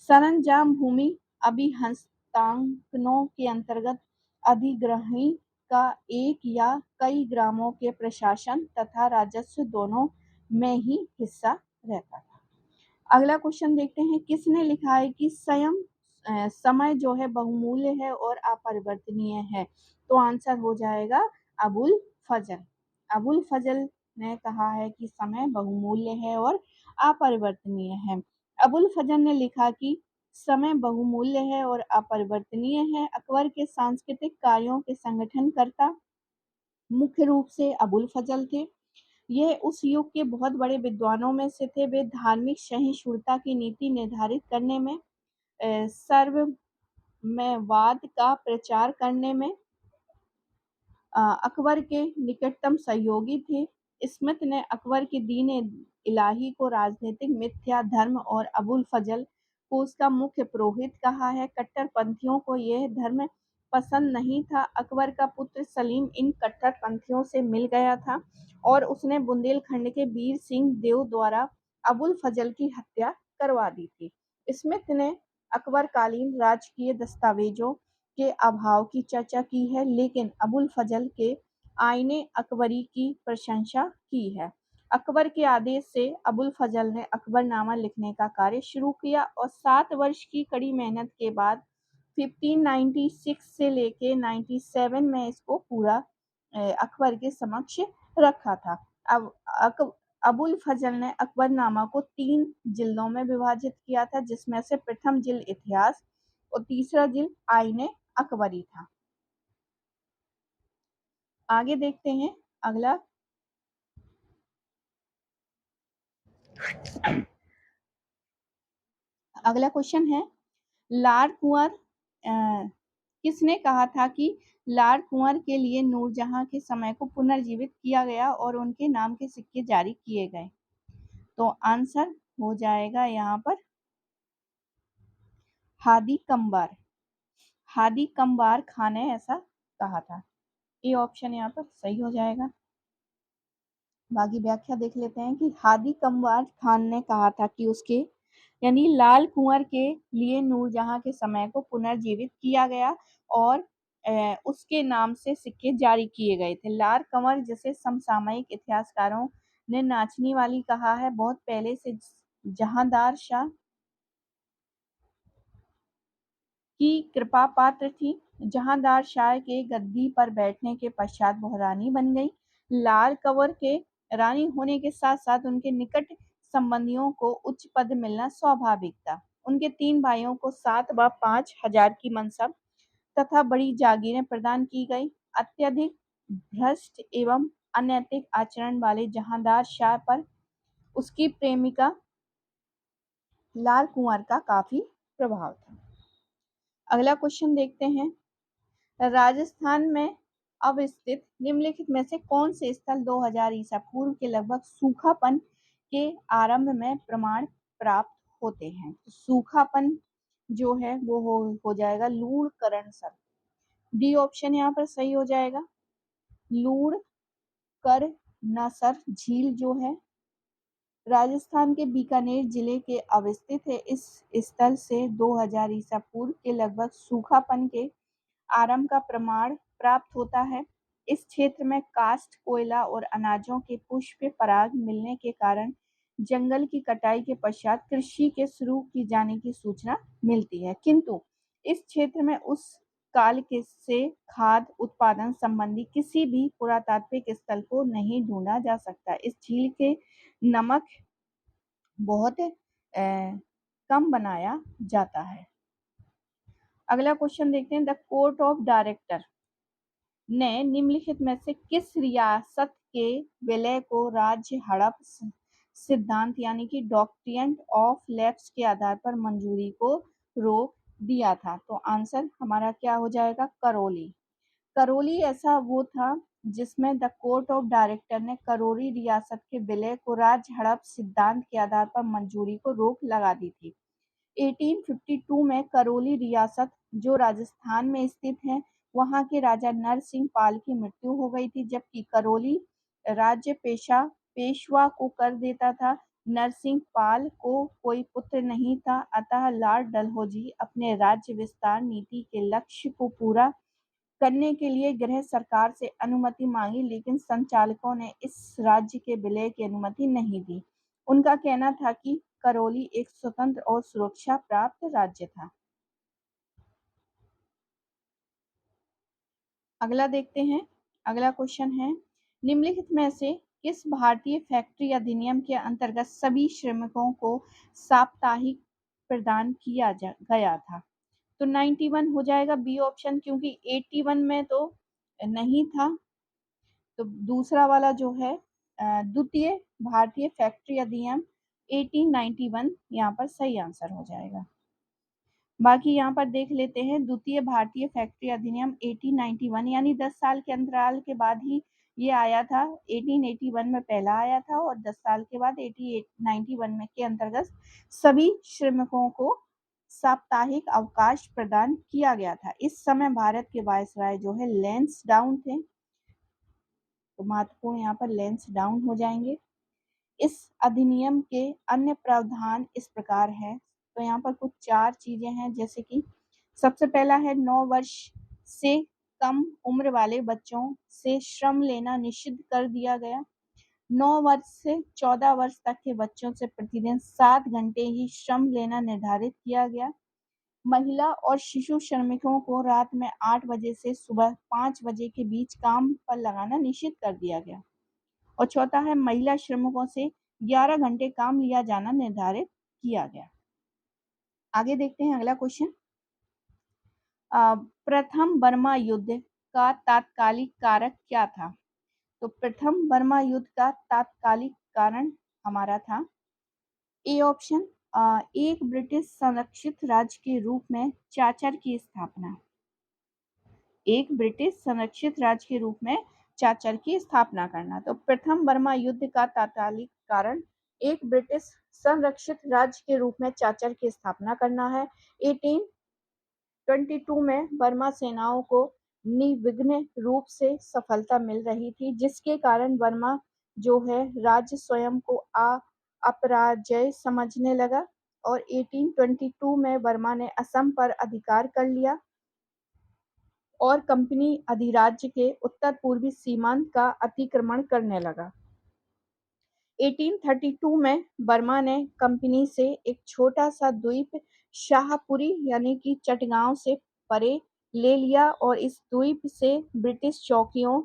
[SPEAKER 1] सरंजाम भूमि अभिहस्तांकनों के अंतर्गत अधिग्रहणी का एक या कई ग्रामों के प्रशासन तथा राजस्व दोनों में ही हिस्सा रहता था। अगला क्वेश्चन देखते हैं, किसने लिखा है कि समय जो है बहुमूल्य है और अपरिवर्तनीय है? तो आंसर हो जाएगा अबुल फजल। अबुल फजल ने कहा है कि समय बहुमूल्य है और अपरिवर्तनीय है। अबुल फजल ने लिखा कि समय बहुमूल्य है और अपरिवर्तनीय है। अकबर के सांस्कृतिक कार्यों के संगठनकर्ता मुख्य रूप से अबुल फजल थे। यह उस युग के बहुत बड़े विद्वानों में से थे। वे धार्मिक सहिष्णुता की नीति निर्धारित करने में, सर्वमयवाद का प्रचार करने में अकबर के निकटतम सहयोगी थे। स्मिथ ने अकबर के दीन इलाही को राजनीतिक मिथ्या धर्म और अबुल फजल को उसका मुख्य पुरोहित कहा है। कट्टरपंथियों को यह धर्म पसंद नहीं था। अकबर का पुत्र सलीम इन कट्टरपंथियों से मिल गया था और उसने बुंदेलखंड के वीर सिंह देव द्वारा अबुल फजल की हत्या करवा दी थी। स्मिथ ने अकबरकालीन राजकीय दस्तावेजों के अभाव की चर्चा की है, लेकिन अबुल फजल के आईने अकबरी की प्रशंसा की है। अकबर के आदेश से अबुल फजल ने अकबरनामा लिखने का कार्य शुरू किया और 7 वर्ष की कड़ी मेहनत के बाद 1596 से लेके 97 में इसको पूरा अकबर के समक्ष रखा था। अब अबुल फजल ने अकबरनामा को 3 जिल्दों में विभाजित किया था, जिसमें से प्रथम जिल्द इतिहास और तीसरा जिल्द आईने अकबरी था। आगे देखते हैं अगला क्वेश्चन है, लार्ड कुंवर किसने कहा था कि लार्ड कुंवर के लिए नूरजहां के समय को पुनर्जीवित किया गया और उनके नाम के सिक्के जारी किए गए? तो आंसर हो जाएगा यहाँ पर हादी कम्बार। हादी कम्बार खान ने ऐसा कहा था। ये ऑप्शन यहाँ पर सही हो जाएगा। बाकी व्याख्या देख लेते हैं कि हादी कम्बार खान ने कहा था कि उसके यानी लाल कुंवर के लिए नूरजहां के समय को पुनर्जीवित किया गया और उसके नाम से सिक्के जारी किए गए थे। लार कंवर, जिसे समसामयिक इतिहासकारों ने नाचनी वाली कहा है, बहुत पहले से जहांदार शाह की कृपा पात्र थी। जहांदार शाह के गद्दी पर बैठने के पश्चात वह रानी बन गई। लाल कंवर के रानी होने के साथ साथ उनके निकट संबंधियों को उच्च पद मिलना स्वाभाविक था। उनके 3 भाइयों को 7 व 5,000 की मनसब तथा बड़ी जागीरें प्रदान की गई। अत्यधिक भ्रष्ट एवं अनैतिक आचरण वाले जहांदार शाह पर उसकी प्रेमिका लाल कुंवर का काफी प्रभाव था। अगला क्वेश्चन देखते हैं। राजस्थान में अवस्थित निम्नलिखित में से कौन से स्थल 2000 ईसा पूर्व के लगभग सूखापन के आरंभ में प्रमाण प्राप्त होते हैं? तो सूखापन जो है वो हो जाएगा लूणकरणसर। डी ऑप्शन यहाँ पर सही हो जाएगा। लूणकरणसर झील जो है राजस्थान के बीकानेर जिले के अवस्थित है। इस स्थल से 2000 ईसा पूर्व के लगभग सूखापन के आरंभ का प्रमाण प्राप्त होता है। इस क्षेत्र में काष्ठ, कोयला और अनाजों के पुष्प पराग मिलने के कारण जंगल की कटाई के पश्चात कृषि के शुरू की जाने की सूचना मिलती है, किंतु इस क्षेत्र में उस काल के से खाद्य उत्पादन संबंधी किसी भी पुरातात्विक स्थल को नहीं ढूंढा जा सकता। इस झील के नमक बहुत कम बनाया जाता है। अगला क्वेश्चन देखते हैं। द कोर्ट ऑफ डायरेक्टर ने निम्नलिखित में से किस रियासत के विलय को राज्य हड़प सिद्धांत यानी कि डॉक्ट्रिन ऑफ लैप्स के आधार पर मंजूरी को रोक दिया था? तो आंसर हमारा क्या हो जाएगा? करौली। करौली ऐसा वो था जिसमें द कोर्ट ऑफ डायरेक्टर ने करौली रियासत के विलय को राज्य हड़प सिद्धांत के आधार पर मंजूरी को रोक लगा दी थी। 1852 में करौली रियासत जो राजस्थान में स्थित है, वहां के राजा नरसिंह पाल की मृत्यु हो गई थी, जबकि करौली राज्य पेशवा को कर देता था। नरसिंह पाल को कोई पुत्र नहीं था, अतः लॉर्ड डलहौजी अपने राज्य विस्तार नीति के लक्ष्य को पूरा करने के लिए गृह सरकार से अनुमति मांगी, लेकिन संचालकों ने इस राज्य के विलय की अनुमति नहीं दी। उनका कहना था कि करौली एक स्वतंत्र और सुरक्षा प्राप्त राज्य था। अगला देखते हैं। अगला क्वेश्चन है। निम्नलिखित में से किस भारतीय फैक्ट्री अधिनियम के अंतर्गत सभी श्रमिकों को साप्ताहिक प्रदान किया गया था? तो 91 हो जाएगा बी ऑप्शन, क्योंकि 81 में तो नहीं था। तो दूसरा वाला जो है द्वितीय भारतीय फैक्ट्री अधिनियम 1891 यहाँ पर सही आंसर हो जाएगा। बाकी यहाँ पर देख लेते हैं। द्वितीय भारतीय फैक्ट्री अधिनियम 1891 यानी 10 साल के अंतराल के बाद ही ये आया था। 1881 में पहला आया था और 10 साल के बाद 1891 में के अंतर्गत सभी श्रमिकों को साप्ताहिक अवकाश प्रदान किया गया था। इस समय भारत के वायसराय जो है लैंसडाउन थे, तो महत्वपूर्ण यहाँ पर लैंसडाउन हो जाएंगे। इस अधिनियम के अन्य प्रावधान इस प्रकार है। तो यहाँ पर कुछ 4 चीजें हैं, जैसे कि सबसे पहला है 9 वर्ष से कम उम्र वाले बच्चों से श्रम लेना निषिद्ध कर दिया गया। 9 वर्ष से 14 वर्ष तक के बच्चों से प्रतिदिन 7 घंटे ही श्रम लेना निर्धारित किया गया। महिला और शिशु श्रमिकों को रात में 8 बजे से सुबह 5 बजे के बीच काम पर लगाना निषिद्ध कर दिया गया। और चौथा है महिला श्रमिकों से 11 घंटे काम लिया जाना निर्धारित किया गया। आगे देखते हैं अगला क्वेश्चन। प्रथम बर्मा युद्ध का तात्कालिक कारक क्या था? तो प्रथम बर्मा युद्ध का तात्कालिक कारण हमारा था ए ऑप्शन, एक ब्रिटिश संरक्षित राज्य के रूप में चाचर की स्थापना। एक ब्रिटिश संरक्षित राज्य के रूप में चाचर की स्थापना करना। तो प्रथम बर्मा युद्ध का तात्कालिक कारण एक ब्रिटिश संरक्षित राज्य के रूप में चाचर की स्थापना करना है। 1822 में बर्मा सेनाओं को निर्विघ्न रूप से सफलता मिल रही थी, जिसके कारण बर्मा जो है राज्य स्वयं को अपराजय समझने लगा और 1822 में बर्मा ने असम पर अधिकार कर लिया। और कंपनी अधिराज्य के उत्तर-पूर्वी सीमांत का अतिक्रमण करने लगा। 1832 में बर्मा ने कंपनी से एक छोटा-सा द्वीप शाहपुरी यानी कि चटगांव से परे ले लिया और इस द्वीप से ब्रिटिश चौकियों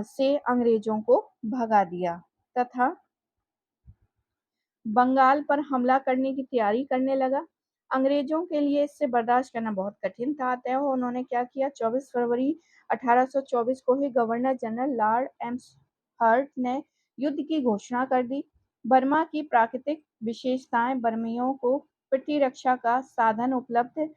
[SPEAKER 1] से अंग्रेजों को भगा दिया तथा बंगाल पर हमला करने की तैयारी करने लगा। अंग्रेजों के लिए इसे बर्दाश्त करना बहुत कठिन था, अतः उन्होंने क्या किया, 24 फरवरी 1824 को ही गवर्नर जनरल लॉर्ड एम्सहर्स्ट ने युद्ध की घोषणा कर दी। बर्मा की प्राकृतिक विशेषताएं बर्मियों को प्रतिरक्षा का साधन उपलब्ध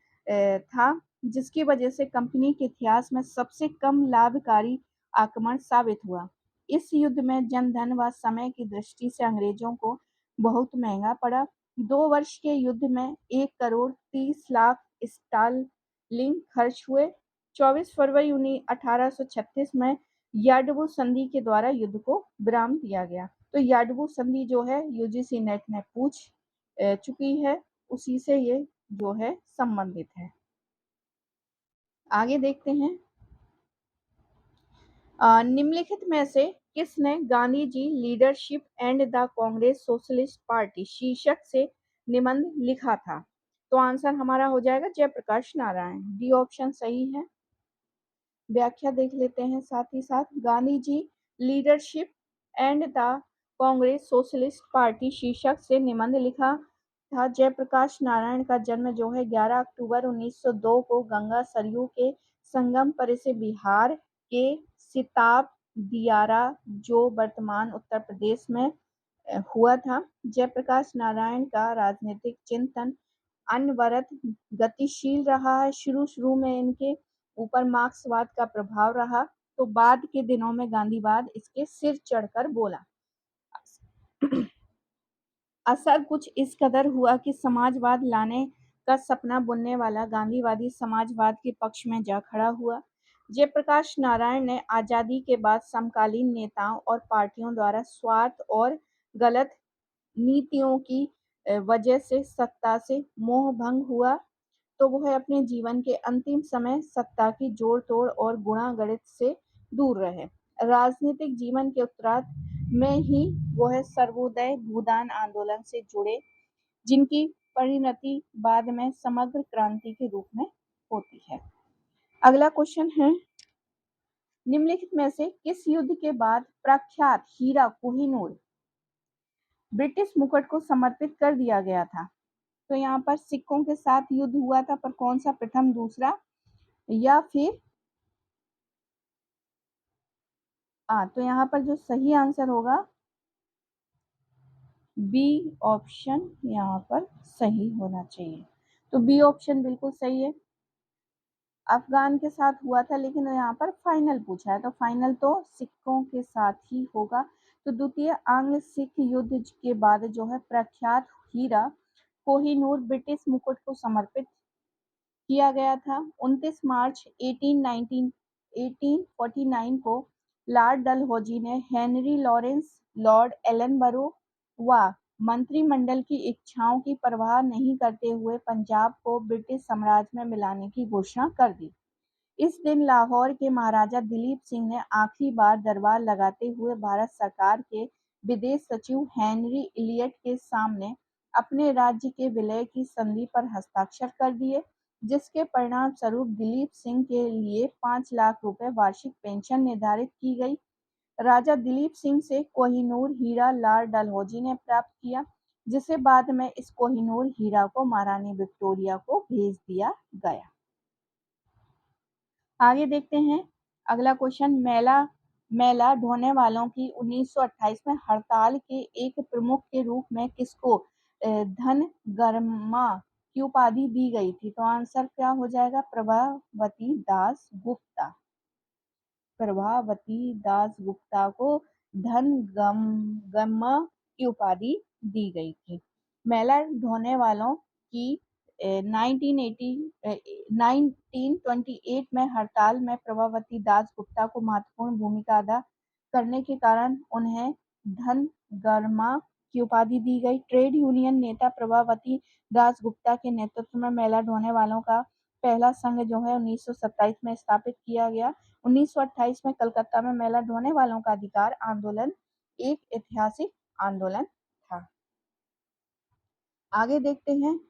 [SPEAKER 1] था, जिसकी वजह से कंपनी के इतिहास में सबसे कम लाभकारी आक्रमण साबित हुआ। इस युद्ध में जनधन व समय की दृष्टि से अंग्रेजों को बहुत महंगा पड़ा। 2 वर्ष के युद्ध में 1 करोड़ 30 लाख स्टार्लिंग खर्च हुए। 24 फरवरी 1836 में यार्डवू संधि के द्वारा युद्ध को विराम दिया गया। तो यार्डवू संधि जो है यूजीसी नेट में पूछ चुकी है, उसी से ये जो है संबंधित है। आगे देखते हैं। निम्नलिखित में से किसने Gandhi ji leadership and the Congress socialist party शीर्षक से निबंध लिखा था? तो आंसर हमारा हो जाएगा जयप्रकाश नारायण। डी ऑप्शन सही है। व्याख्या देख लेते हैं साथ ही साथ। Gandhi ji leadership and the Congress socialist party शीर्षक से निबंध लिखा था। जयप्रकाश नारायण का जन्म जो है 11 अक्टूबर 1902 को गंगा सरयू के संगम पर से बिहार के सिताब दियारा जो वर्तमान उत्तर प्रदेश में हुआ था। जयप्रकाश नारायण का राजनीतिक चिंतन अनवरत गतिशील रहा है। शुरू में इनके ऊपर मार्क्सवाद का प्रभाव रहा, तो बाद के दिनों में गांधीवाद इसके सिर चढ़कर बोला। असर कुछ इस कदर हुआ कि समाजवाद लाने का सपना बुनने वाला गांधीवादी समाजवाद के पक्ष में जा खड़ा हुआ। जयप्रकाश नारायण ने आजादी के बाद समकालीन नेताओं और पार्टियों द्वारा स्वार्थ और गलत नीतियों की वजह से सत्ता से मोह भंग हुआ, तो वह अपने जीवन के अंतिम समय सत्ता की जोड़ तोड़ और गुणागणित से दूर रहे। राजनीतिक जीवन के उत्तरार्ध में ही वह सर्वोदय भूदान आंदोलन से जुड़े, जिनकी परिणति बाद में समग्र क्रांति के रूप में होती है। अगला क्वेश्चन है, निम्नलिखित में से किस युद्ध के बाद प्रख्यात हीरा कोहिनूर ब्रिटिश मुकुट को समर्पित कर दिया गया था? तो यहाँ पर सिक्कों के साथ युद्ध हुआ था, पर कौन सा, प्रथम, दूसरा या फिर तो यहाँ पर जो सही आंसर होगा बी ऑप्शन यहाँ पर सही होना चाहिए। तो बी ऑप्शन बिल्कुल सही है। अफगान के साथ हुआ था, लेकिन यहाँ पर फाइनल पूछा है, तो फाइनल तो सिक्कों के साथ ही होगा। तो द्वितीय आंग्ल सिख युद्ध के बाद जो है प्रख्यात हीरा कोहिनूर ब्रिटिश मुकुट को समर्पित किया गया था। 29 मार्च 1849 को लॉर्ड डलहौजी ने हेनरी लॉरेंस, लॉर्ड एलनबरो व मंत्रिमंडल की इच्छाओं की परवाह नहीं करते हुए पंजाब को ब्रिटिश साम्राज्य में मिलाने की घोषणा कर दी। इस दिन लाहौर के महाराजा दिलीप सिंह ने आखिरी बार दरबार लगाते हुए भारत सरकार के विदेश सचिव हेनरी इलियट के सामने अपने राज्य के विलय की संधि पर हस्ताक्षर कर दिए, जिसके परिणाम स्वरूप दिलीप सिंह के लिए 5 लाख रुपए वार्षिक पेंशन निर्धारित की गई। राजा दिलीप सिंह से कोहिनूर हीरा लॉर्ड डलहौजी ने प्राप्त किया, जिसे बाद में इस कोहिनूर हीरा को महारानी विक्टोरिया को भेज दिया गया। आगे देखते हैं अगला क्वेश्चन। मेला ढोने वालों की 1928 में हड़ताल के एक प्रमुख के रूप में किसको धनगरमा की उपाधि दी गई थी? तो आंसर क्या हो जाएगा? प्रभावती दास गुप्ता। प्रभावती दास गुप्ता को धनगमा की उपाधि दी गई थी। मेला ढोने वालों की 1928 में हड़ताल में प्रभावती दास गुप्ता को महत्वपूर्ण भूमिका अदा करने के कारण उन्हें धनगरमा की उपाधि दी गई। ट्रेड यूनियन नेता प्रभावती दास गुप्ता के नेतृत्व में मेला ढोने वालों का पहला संघ जो है 1927 में स्थापित किया गया। 1928 में कलकत्ता में महिला ढोने वालों का अधिकार आंदोलन एक ऐतिहासिक आंदोलन था। आगे देखते हैं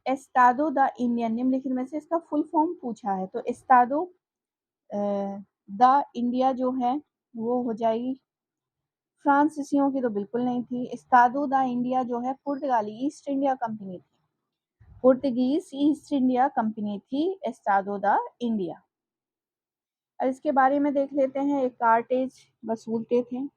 [SPEAKER 1] एस्टादो द इंडियन, निम्नलिखित में से इसका फुल फॉर्म पूछा है। तो एस्टादो द इंडिया जो है वो हो जाएगी, फ्रांसीसियों की तो बिल्कुल नहीं थी। एस्टादो द इंडिया जो है पुर्तगाली ईस्ट इंडिया कंपनी थी, पुर्तगीज ईस्ट इंडिया कंपनी थी एस्टादो द इंडिया। अब इसके बारे में देख लेते हैं, एक कार्टेज वसूलते थे।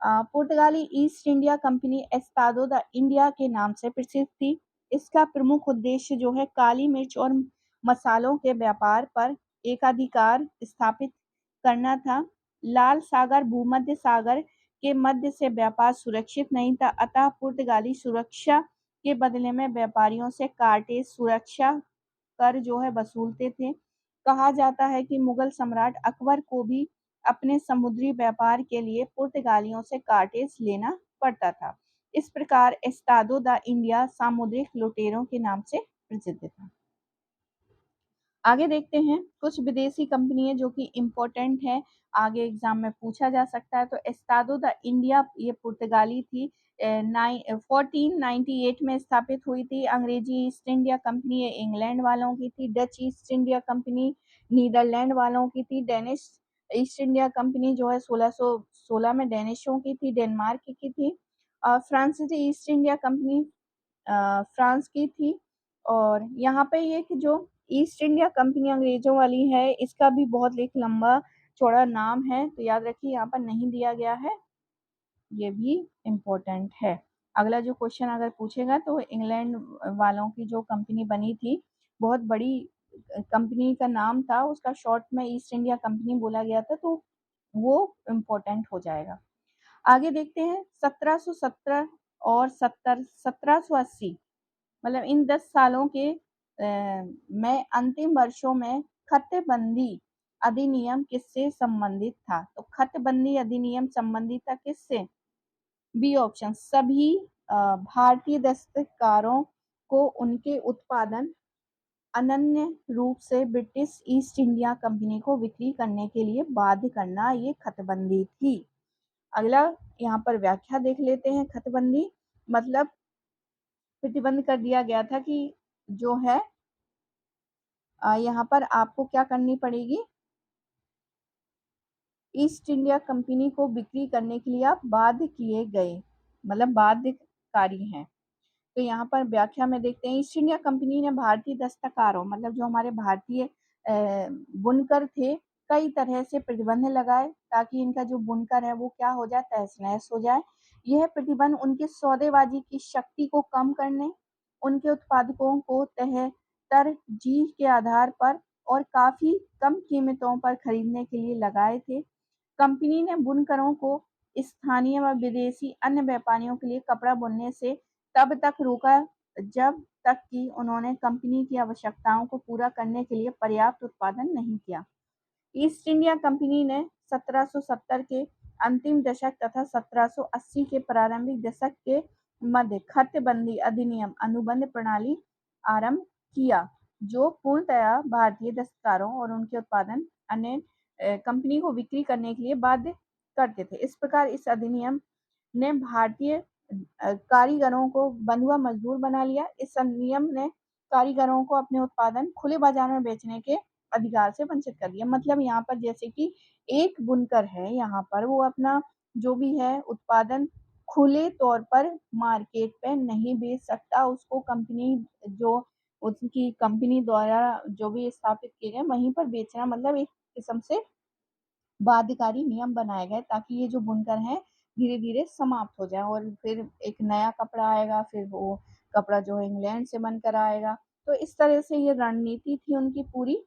[SPEAKER 1] पुर्तगाली ईस्ट इंडिया कंपनी एस्टादो द इंडिया के नाम से प्रसिद्ध थी। इसका प्रमुख उद्देश्य जो है काली मिर्च और मसालों के व्यापार पर एकाधिकार स्थापित करना था। लाल सागर भूमध्य सागर के मध्य से व्यापार सुरक्षित नहीं था, अतः पुर्तगाली सुरक्षा के बदले में व्यापारियों से कार्टेज सुरक्षा कर जो है वसूलते थे। कहा जाता है कि मुगल सम्राट अकबर को भी अपने समुद्री व्यापार के लिए पुर्तगालियों से कार्टेज लेना पड़ता था। इस प्रकार एस्टादो द इंडिया सामुद्रिक लुटेरों के नाम से प्रसिद्ध था। आगे देखते हैं कुछ विदेशी कंपनियां जो कि इम्पोर्टेंट है, आगे एग्जाम में पूछा जा सकता है। तो एस्टादो द इंडिया ये पुर्तगाली थी, 1498 में स्थापित हुई थी। अंग्रेजी ईस्ट इंडिया कंपनी ये इंग्लैंड वालों की थी। Dutch East India Company Netherland वालों की थी। डेनिश ईस्ट इंडिया कंपनी जो है 1616 में डेनिशों की थी, डेनमार्क की थी। फ्रांसीसी ईस्ट इंडिया कंपनी फ्रांस की थी। और यहाँ पे ये कि जो ईस्ट इंडिया कंपनी अंग्रेजों वाली है, इसका भी बहुत एक लंबा चौड़ा नाम है, तो याद रखिए यहाँ पर नहीं दिया गया है, ये भी इम्पोर्टेंट है। अगला जो क्वेश्चन अगर पूछेगा तो इंग्लैंड वालों की जो कंपनी बनी थी, बहुत बड़ी कंपनी का नाम था, उसका शॉर्ट में ईस्ट इंडिया कंपनी बोला गया था, तो वो इम्पोर्टेंट हो जाएगा। आगे देखते हैं 1717 और 1780, मतलब इन 10 सालों के में अंतिम वर्षों में खतबंदी अधिनियम किससे संबंधित था? तो खतबंदी अधिनियम संबंधित था किससे? बी ऑप्शन, सभी भारतीय दस्तकारों को उनके उत्पादन अनन्य रूप से ब्रिटिश ईस्ट इंडिया कंपनी को बिक्री करने के लिए बाध्य करना, ये खतबंदी थी। अगला यहाँ पर व्याख्या देख लेते हैं। खतबंदी मतलब प्रतिबंध कर दिया गया था कि जो है यहाँ पर आपको क्या करनी पड़ेगी, ईस्ट इंडिया कंपनी को बिक्री करने के लिए आप बाध्य किए गए, मतलब बाध्यकारी हैं। तो यहाँ पर व्याख्या में देखते हैं, ईस्ट इंडिया कंपनी ने भारतीय दस्तकारों, मतलब जो हमारे भारतीय बुनकर थे, कई तरह से प्रतिबंध लगाए ताकि इनका जो बुनकर है वो क्या हो जाए, तहस नहस हो जाए। यह प्रतिबंध उनके सौदेबाजी की शक्ति को कम करने, उनके उत्पादकों को तरजीह के आधार पर और काफी कम कीमतों पर खरीदने के लिए लगाए थे। कंपनी ने बुनकरों को स्थानीय व विदेशी अन्य व्यापारियों के लिए कपड़ा बुनने से तब तक रोका जब तक कि उन्होंने कंपनी की आवश्यकताओं को पूरा करने के लिए पर्याप्त उत्पादन नहीं किया। ईस्ट इंडिया कंपनी ने 1770 के अंतिम दशक तथा 1780 के प्रारंभिक दशक के मध्य खतबंदी अधिनियम अनुबंध प्रणाली आरंभ किया, जो पूर्णतया भारतीय दस्तकारों और उनके उत्पादन अन्य कंपनी को बिक्री करने के लिए बाध्य करते थे। इस प्रकार इस अधिनियम ने भारतीय कारीगरों को बंधुआ मजदूर बना लिया। इस अधिनियम ने कारीगरों को अपने उत्पादन खुले बाजार में बेचने के अधिकार से वंचित कर दिया। मतलब यहाँ पर जैसे कि एक बुनकर है, यहाँ पर वो अपना जो भी है उत्पादन खुले तौर पर मार्केट पे नहीं बेच सकता, उसको कंपनी जो उसकी कंपनी द्वारा जो भी स्थापित किए गए वहीं पर बेचना, मतलब एक किस्म से बाध्यकारी नियम बनाए गए ताकि ये जो बुनकर हैं धीरे धीरे समाप्त हो जाए और फिर एक नया कपड़ा आएगा, फिर वो कपड़ा जो है इंग्लैंड से बनकर आएगा। तो इस तरह से ये रणनीति थी उनकी पूरी।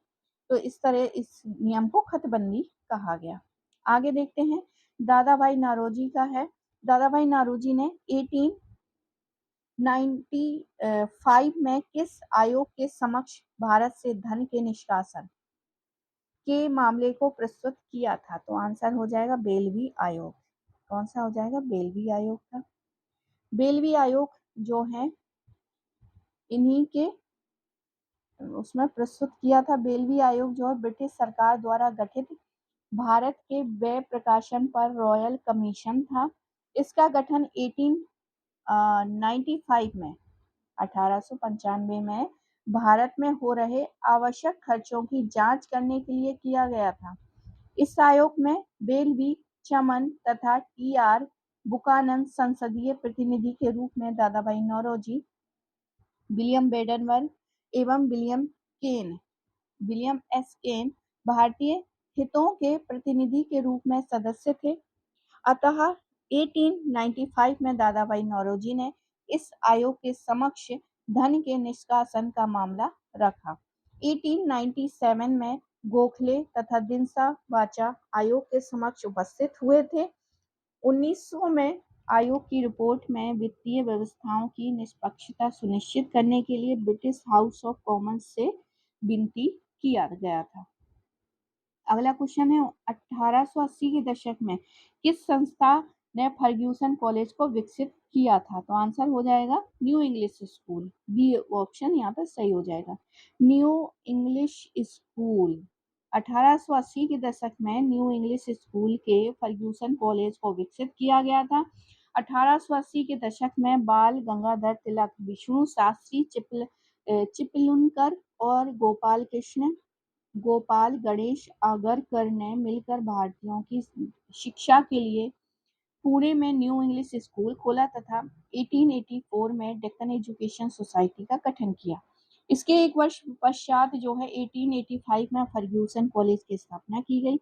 [SPEAKER 1] तो इस तरह इस नियम को खतबंदी कहा गया। आगे देखते हैं दादा भाई नारोजी का है। दादा भाई नारोजी ने 1895 में किस आयोग के समक्ष भारत से धन के निष्कासन के मामले को प्रस्तुत किया था? तो आंसर हो जाएगा बेलवी आयोग। कौन सा हो जाएगा? बेलवी आयोग था। बेलवी आयोग जो है इन्हीं के उसमें प्रस्तुत किया था। बेलवी आयोग जो है ब्रिटिश सरकार द्वारा गठित भारत के व्यय प्रकाशन पर रॉयल कमीशन था। इसका गठन 1895 में 1895 में भारत में हो रहे आवश्यक खर्चों की जांच करने के लिए किया गया था। इस आयोग में बेलवी, चमन तथा टी.आर. बुकानन संसदीय प्रतिनिधि के रूप में दादाभाई नौरोजी, विलियम बेडनवर्थ एवं विलियम एस केन भारतीय हितों के प्रतिनिधि के रूप में सदस्य थे। अतः 1895 में दादाभाई नौरोजी ने इस आयोग के समक्ष धन के निष्कासन का मामला रखा। 1897 में गोखले तथा दिनसा वाचा आयोग के समक्ष उपस्थित हुए थे। 1900 में आयोग की रिपोर्ट में वित्तीय व्यवस्थाओं की निष्पक्षता सुनिश्चित करने के लिए ब्रिटिश हाउस ऑफ कॉमन्स से विनती किया गया था। अगला क्वेश्चन है 1880 के दशक में किस संस्था ने फर्ग्यूसन कॉलेज को विकसित किया था? तो आंसर हो जाएगा new English school. B option यहाँ पर सही हो जाएगा। न्यू इंग्लिश स्कूल 1880 के दशक में न्यू इंग्लिश स्कूल के फर्ग्यूसन कॉलेज को विकसित किया गया था। 1880 के दशक में बाल गंगाधर तिलक, विष्णु शास्त्री चिपलुनकर और गोपाल गणेश आगरकर ने मिलकर भारतीयों की शिक्षा के लिए पुणे में न्यू इंग्लिश स्कूल खोला तथा 1884 में डेक्कन एजुकेशन सोसाइटी का गठन किया। इसके एक वर्ष पश्चात जो है 1885 में फर्ग्यूसन कॉलेज की स्थापना की गई।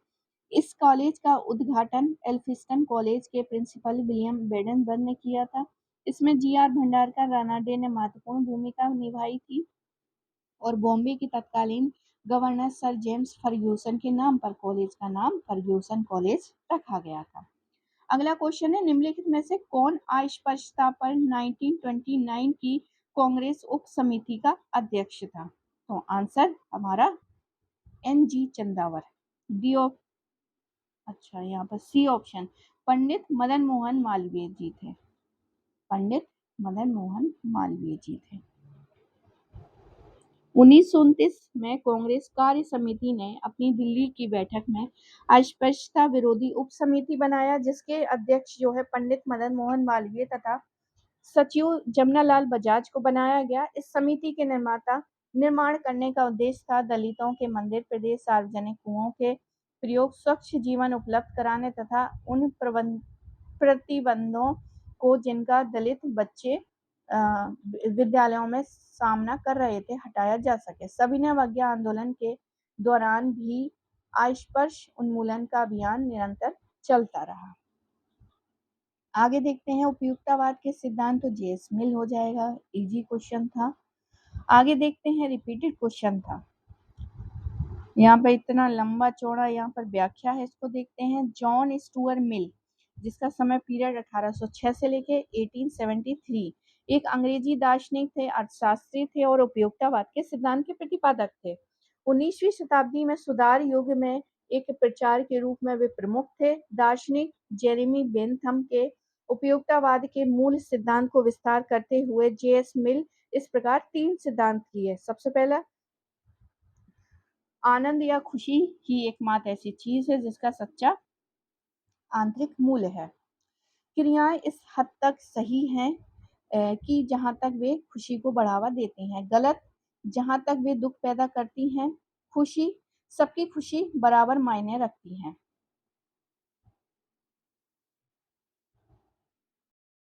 [SPEAKER 1] इस कॉलेज का उद्घाटन एल्फिंस्टन कॉलेज के प्रिंसिपल विलियम बेडनवर्थ ने किया था। इसमें जी.आर. भंडारकर रानाडे ने महत्वपूर्ण भूमिका निभाई थी और बॉम्बे के तत्कालीन गवर्नर सर जेम्स फर्ग्यूसन के नाम पर कॉलेज का नाम फर्ग्यूसन कॉलेज रखा गया था। अगला क्वेश्चन है निम्नलिखित में से कौन अस्पृश्यता पर 1929 की कांग्रेस उप समिति का अध्यक्ष था? तो आंसर हमारा एन.जी. चंदावर। डी अच्छा यहाँ पर सी ऑप्शन पंडित मदन मोहन मालवीय जी थे। पंडित मदन मोहन मालवीय जी थे। 1929 में कांग्रेस कार्य समिति ने अपनी दिल्ली की बैठक में अस्पृश्यता विरोधी उप समिति बनाया, जिसके अध्यक्ष जो है पंडित मदन मोहन मालवीय तथा सचिव जमनालाल बजाज को बनाया गया। इस समिति के निर्माण करने का उद्देश्य था दलितों के मंदिर प्रदेश, सार्वजनिक कुओं के प्रयोग, स्वच्छ जीवन उपलब्ध कराने तथा उन प्रतिबंधों को जिनका दलित बच्चे विद्यालयों में सामना कर रहे थे हटाया जा सके। सविनय अवज्ञा आंदोलन के दौरान भी अस्पृश्य उन्मूलन का अभियान निरंतर चलता रहा। आगे देखते हैं उपयुक्ततावाद के सिद्धांत। तो जे.एस. मिल हो जाएगा, इजी क्वेश्चन था। आगे देखते हैं रिपीटेड क्वेश्चन था। यहाँ पर इतना लंबा चौड़ा यहाँ पर व्याख्या है, इसको देखते हैं। जॉन स्टुअर्ट मिल, जिसका समय पीरियड 1806 से लेके 1873, एक अंग्रेजी दार्शनिक थे, अर्थशास्त्री थे और उपयोगितावाद के सिद्धांत के प्रतिपादक थे। 19वीं शताब्दी में सुधार युग में एक प्रचार के रूप में वे प्रमुख थे। दार्शनिक जेरेमी बेंथम के उपयोगितावाद के मूल सिद्धांत को विस्तार करते हुए जे.एस. मिल इस प्रकार 3 सिद्धांत किए। सबसे पहला, आनंद या खुशी ही एकमात्र ऐसी चीज है जिसका सच्चा आंतरिक मूल्य है। क्रियाएं इस हद तक सही हैं कि जहां तक वे खुशी को बढ़ावा देती हैं, गलत जहां तक वे दुख पैदा करती हैं। सबकी खुशी बराबर मायने रखती है।